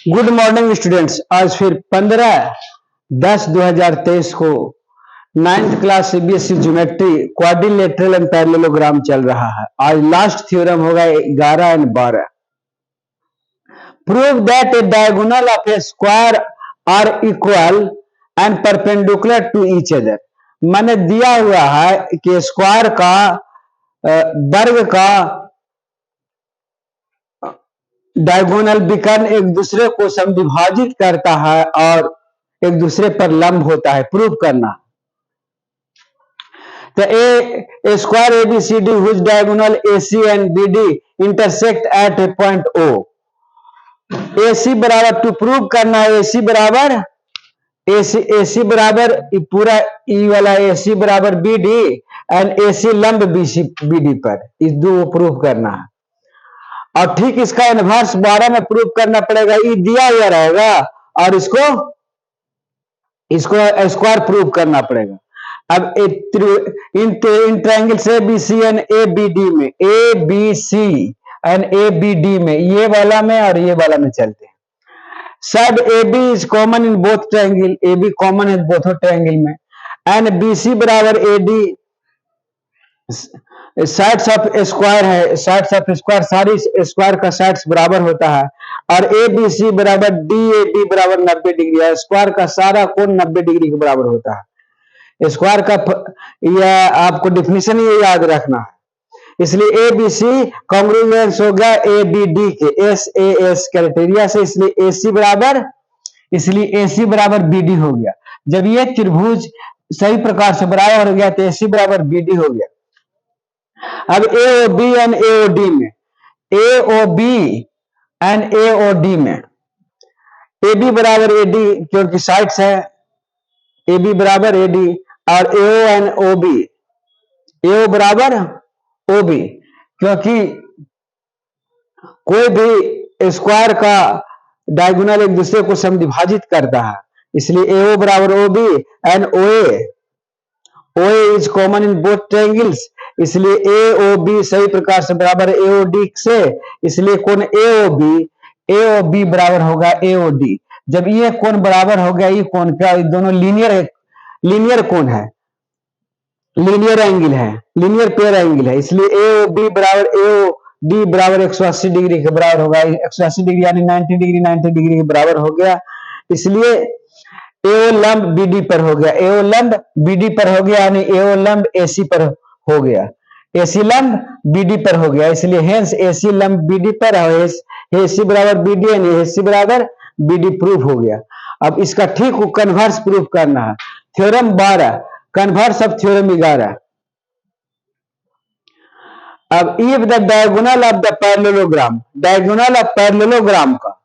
Good morning students. आज फिर 15/10/2023 को 9th class CBSE geometry quadrilateral and parallelogram चल रहा है। आज लास्ट थ्योरम होगा 11 and 12। Prove that a diagonal of a square are equal and perpendicular to each other. मैंने दिया हुआ है कि स्क्वायर का वर्ग का डायगोनल विकर्ण एक दूसरे को समविभाजित करता है और एक दूसरे पर लंब होता है। प्रूव करना। तो a square ABCD whose diagonal AC and BD intersect at a point O. AC बराबर टू प्रूव करना है एसी बराबर पूरा ई वाला एसी बराबर बीडी एंड एसी लंब बीसी बीडी पर, इस दो प्रूव करना है। और ठीक इसका इनवर्स 12 में प्रूव करना पड़ेगा। ई दिया हुआ रहेगा और इसको स्क्वायर प्रूव करना पड़ेगा। अब इन ट्रायंगल से BC and A B D में, A B C and A B D में, ये वाला में और ये वाला में चलते हैं। Side A B is common in both triangle, A B common है बोथ ट्रायंगल में, एंड बी सी बराबर A D sides of square है। साइड्स ऑफ स्क्वायर, सारी स्क्वायर का साइड्स बराबर होता है। और ए बी सी बराबर डी ए डी बराबर 90 डिग्री है। स्क्वायर का सारा कोण 90 डिग्री के बराबर होता है। स्क्वायर का यह आपको डेफिनेशन ये याद रखना है। इसलिए ए बी सी कॉन्ग्रुएंस हो गया ए बी डी के एस ए एस क्राइटेरिया से, इसलिए ए सी बराबर बी डी हो गया। जब ये त्रिभुज सही प्रकार से बराबर हो गया तो ए सी बराबर बी डी हो गया। अब A O B and A O D में, A O B and A O D में, ए बी बराबर ए डी क्योंकि साइड्स है, ए बी बराबर ए डी, और ए ओ and O B, A O बराबर ओ बी, क्योंकि कोई भी स्क्वायर का डायगोनल एक दूसरे को समविभाजित करता है। इसलिए ए ओ बराबर O B and O A is common in both triangles. इसलिए ए ओ बी सही प्रकार से बराबर ए ओ डी से, इसलिए कोण ए ओ बी बराबर होगा ए ओ डी। जब ये कोण बराबर हो गया, ये कोण का, दोनों लीनियर कोण है, लीनियर एंगल है, लीनियर पेयर एंगल है। इसलिए ए ओ बी बराबर ए ओ डी बराबर 180 डिग्री के बराबर होगा। 180 डिग्री यानी 90 डिग्री के बराबर हो गया। इसलिए एओ लंब बीडी पर हो गया, एओ लंब बीडी पर हो गया, यानी एओ लंब एसी पर हो गया, एसी लंब बीडी पर हो गया। इसलिए हेंस एसी लंब बीडी पर है, एसी बराबर बीडी यानी एसी बराबर बीडी प्रूफ हो गया। अब इसका ठीक कन्वर्स प्रूफ करना है। Theorem 12 converse of theorem 11। अब if the diagonal of the parallelogram, diagonal of parallelogram का,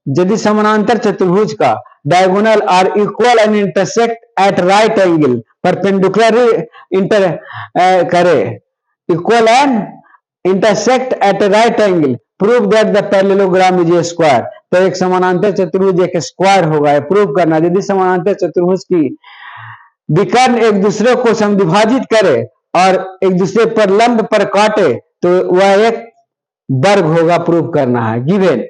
यदि समानांतर चतुर्भुज का diagonal are equal and intersect at right angle, perpendicular inter करे, equal and intersect at right angle, prove that the parallelogram is a square. तो एक समानांतर चतुर्भुज एक स्क्वायर होगा, प्रूव करना। यदि समानांतर चतुर्भुज की विकर्ण एक दूसरे को समविभाजित करे और एक दूसरे पर लंब पर काटे तो वह एक वर्ग होगा, प्रूव करना है। Given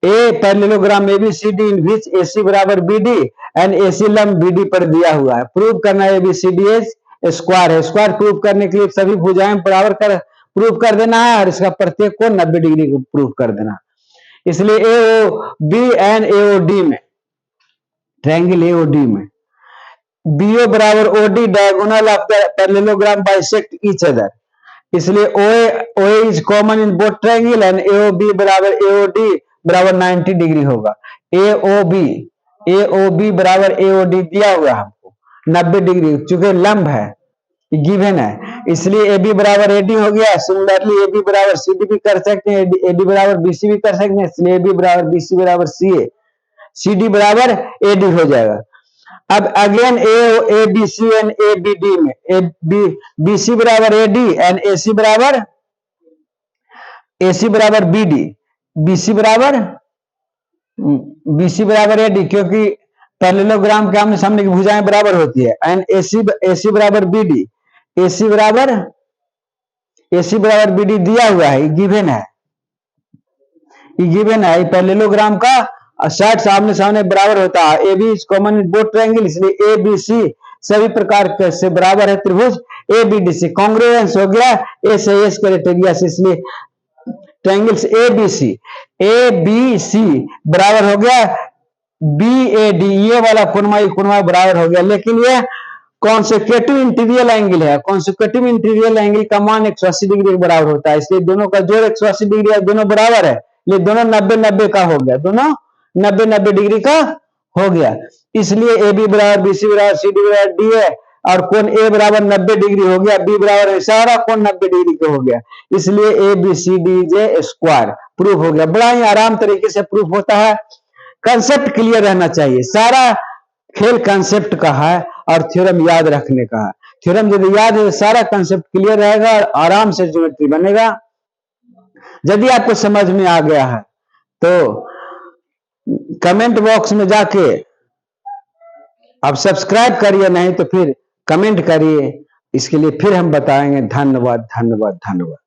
a parallelogram ABCD in which AC बराबर बीडी एंड एसी लंब बीडी पर दिया हुआ है। प्रूव करना है एबीसीडी स्क्वायर है। स्क्वायर प्रूव करने के लिए सभी भुजाएं बराबर कर प्रूव कर देना है और इसका प्रत्येक को 90 डिग्री को प्रूव कर देना। इसलिए A O B and A O D में, ट्रायंगल ए ओ डी में बीओ बराबर O D diagonal of the parallelogram bisect each other. इसलिए O is common in both triangle and A O B बराबर A O D बराबर 90 degree होगा। ए O B बराबर A O D दिया हुआ हमको 90 डिग्री, चूंकि लंब है, गिवन है, इसलिए ए बी बराबर ए डी हो गया। सिमिलरली ए बी बराबर सी डी भी कर सकते हैं, ए डी बराबर बी सी भी कर सकते हैं, इसलिए ए बी बराबर बी सी बराबर सी ए, सी डी बराबर ए डी हो जाएगा। अब again A B C and A B D में, बी सी बराबर ए डी एंड ए सी बराबर बी डी, बी सी बराबर ए डी, क्योंकि पैरेललोग्राम के आमने सामने की भुजाएं बराबर होती है। एंड एसी बराबर बी डी, एसी बराबर बी डी दिया हुआ है, गिवन है, पैरेललोग्राम का साइड सामने सामने बराबर होता है, A B is common in both triangle, इसलिए ए बी सी सभी प्रकार के से बराबर है त्रिभुज A B D C. Congruence हो गया ए से एस क्राइटेरिया से, इसलिए ट्रायंगल्स ए बी सी बराबर हो गया बी ए डी, ये वाला कोणमा बराबर हो गया। लेकिन ये कॉन्सेक्यूटिव इंटीरियर एंगल है, कॉन्सेक्यूटिव इंटीरियर एंगल का मान 180 डिग्री के बराबर होता है, इसलिए दोनों का जोड़ 180 डिग्री है, दोनों बराबर है, ये दोनों 90-90 का हो गया, दोनों 90-90 डिग्री का हो गया। इसलिए ए बी बराबर बी सी बराबर सी डी बराबर डी है, और कोण ए बराबर 90 डिग्री हो गया, बी बराबर सारा कोण 90 डिग्री का हो गया, इसलिए ए बी सी डी जे स्क्वायर प्रूफ हो गया। बड़ा ही आराम तरीके से प्रूफ होता है, कंसेप्ट क्लियर रहना चाहिए, सारा खेल कंसेप्ट का है और थ्योरम याद रखने का है। थ्योरम यदि याद है सारा कंसेप्ट क्लियर रहेगा और आराम से ज्योमेट्री बनेगा। यदि आपको समझ में आ गया है तो कमेंट बॉक्स में जाके आप सब्सक्राइब करिए, नहीं तो फिर कमेंट करिए, इसके लिए फिर हम बताएंगे। धन्यवाद धन्यवाद धन्यवाद।